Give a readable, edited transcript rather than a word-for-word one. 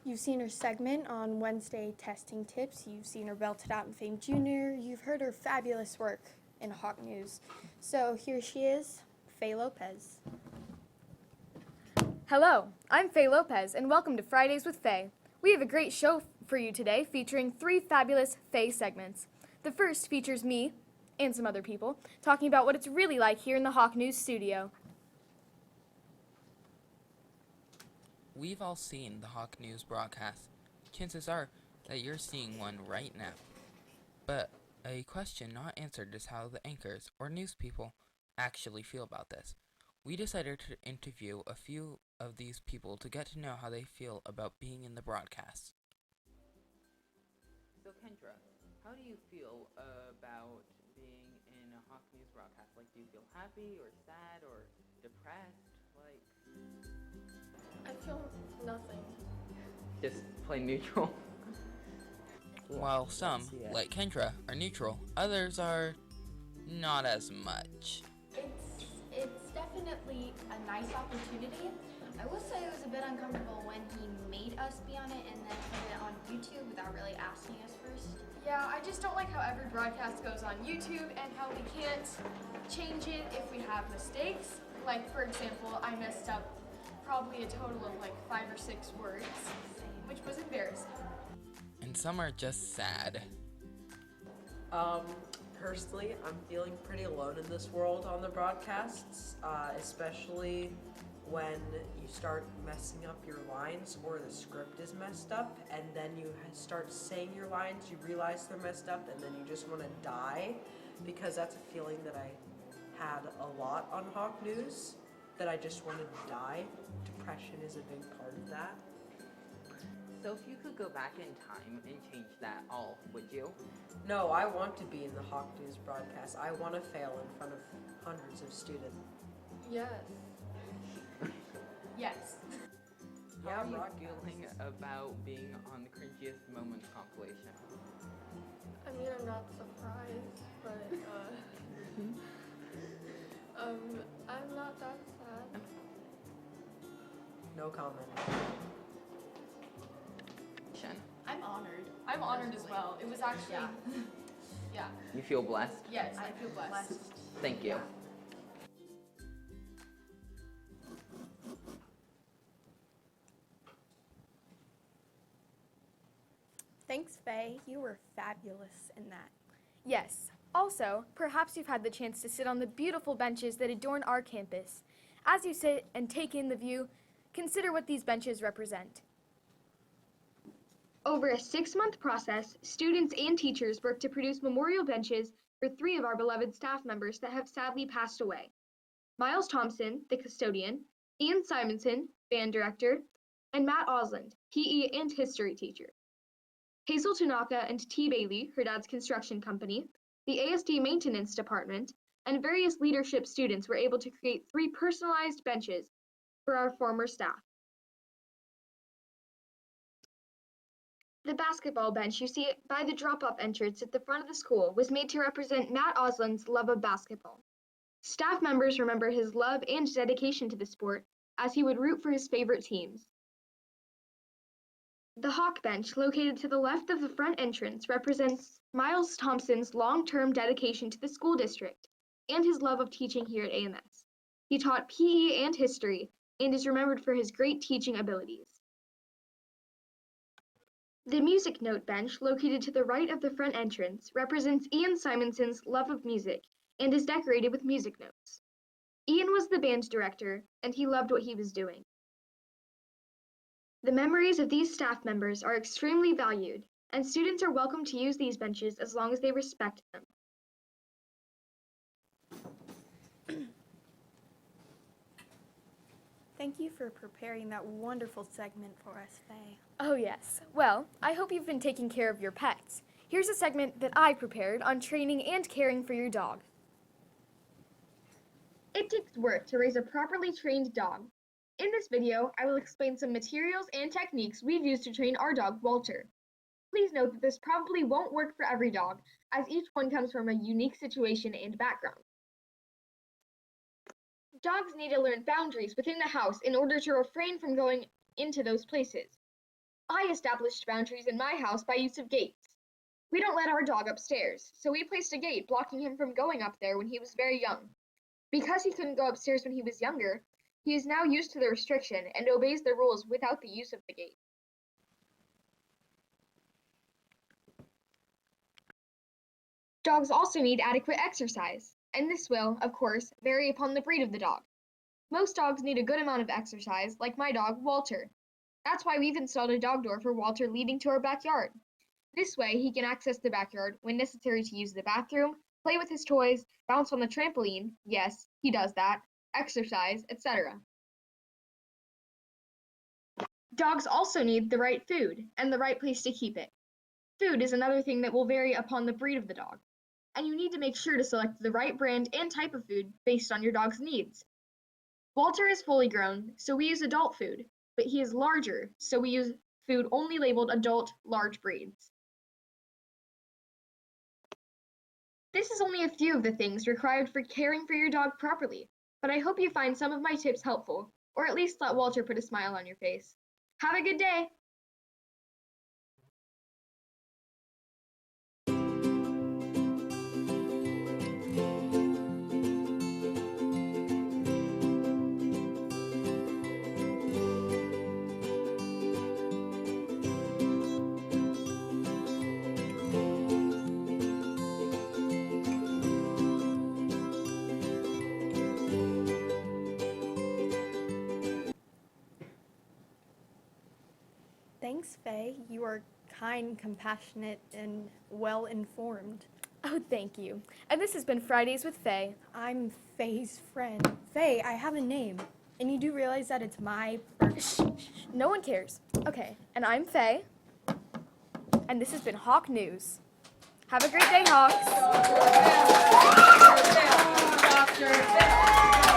You've seen her segment on Wednesday testing tips. You've seen her belted out in Fame Junior. You've heard her fabulous work in Hawk News. So here she is, Faye Lopez. Hello, I'm Faye Lopez, and welcome to Fridays with Faye. We have a great show for you today featuring 3 fabulous Faye segments. The first features me, and some other people, talking about what it's really like here in the Hawk News studio. We've all seen the Hawk News broadcast. Chances are that you're seeing one right now. But a question not answered is how the anchors or news people actually feel about this. We decided to interview a few of these people to get to know how they feel about being in the broadcast. So Kendra, how do you feel about being in a Hawk News broadcast? Like, do you feel happy or sad or depressed? Like, I feel nothing. just plain neutral. While some, like Kendra, are neutral, others are not as much. It's definitely a nice opportunity. I will say it was a bit uncomfortable when he made us be on it and then put it on YouTube without really asking us first. Yeah, I just don't like how every broadcast goes on YouTube and how we can't change it if we have mistakes. Like, for example, I messed up probably a total of like 5 or 6 words, which was embarrassing. And some are just sad. Personally, I'm feeling pretty alone in this world on the broadcasts, especially when you start messing up your lines or the script is messed up, and then you start saying your lines, you realize they're messed up, and then you just want to die, because that's a feeling that I had a lot on Hawk News, that I just wanted to die. Depression is a big part of that. So if you could go back in time and change that all, would you? No, I want to be in the Hawk News broadcast. I want to fail in front of hundreds of students. Yes. Yes. How are you feeling about being on the Cringiest Moments compilation? I mean, I'm not surprised, but I'm not that sad. No comment. I'm honored. I'm honored as well. It was actually, yeah. You feel blessed? Yes, I feel blessed. Thank you. Thanks, Faye. You were fabulous in that. Yes. Also, perhaps you've had the chance to sit on the beautiful benches that adorn our campus. As you sit and take in the view, consider what these benches represent. Over a 6-month process, students and teachers worked to produce memorial benches for 3 of our beloved staff members that have sadly passed away. Miles Thompson, the custodian, Ian Simonson, band director, and Matt Osland, PE and history teacher. Hazel Tanaka and T. Bailey, her dad's construction company, the ASD maintenance department, and various leadership students were able to create 3 personalized benches for our former staff. The basketball bench you see by the drop-off entrance at the front of the school was made to represent Matt Osland's love of basketball. Staff members remember his love and dedication to the sport as he would root for his favorite teams. The Hawk bench, located to the left of the front entrance, represents Miles Thompson's long-term dedication to the school district and his love of teaching here at AMS. He taught PE and history and is remembered for his great teaching abilities. The music note bench, located to the right of the front entrance, represents Ian Simonson's love of music and is decorated with music notes. Ian was the band director, and he loved what he was doing. The memories of these staff members are extremely valued, and students are welcome to use these benches as long as they respect them. Thank you for preparing that wonderful segment for us, Faye. Oh yes. Well, I hope you've been taking care of your pets. Here's a segment that I prepared on training and caring for your dog. It takes work to raise a properly trained dog. In this video, I will explain some materials and techniques we've used to train our dog, Walter. Please note that this probably won't work for every dog, as each one comes from a unique situation and background. Dogs need to learn boundaries within the house in order to refrain from going into those places. I established boundaries in my house by use of gates. We don't let our dog upstairs, so we placed a gate blocking him from going up there when he was very young. Because he couldn't go upstairs when he was younger, he is now used to the restriction and obeys the rules without the use of the gate. Dogs also need adequate exercise, and this will, of course, vary upon the breed of the dog. Most dogs need a good amount of exercise, like my dog, Walter. That's why we've installed a dog door for Walter leading to our backyard. This way, he can access the backyard when necessary to use the bathroom, play with his toys, bounce on the trampoline, yes, he does that, exercise, etc. Dogs also need the right food and the right place to keep it. Food is another thing that will vary upon the breed of the dog, and you need to make sure to select the right brand and type of food based on your dog's needs. Walter is fully grown, so we use adult food, but he is larger, so we use food only labeled adult large breeds. This is only a few of the things required for caring for your dog properly, but I hope you find some of my tips helpful, or at least let Walter put a smile on your face. Have a good day! Thanks, Faye. You are kind, compassionate, and well-informed. Oh, thank you. And this has been Fridays with Faye. I'm Faye's friend. Faye, I have a name. And you do realize that it's my Shh, no one cares. Okay, and I'm Faye. And this has been Hawk News. Have a great day, Hawks. Dr. Phil.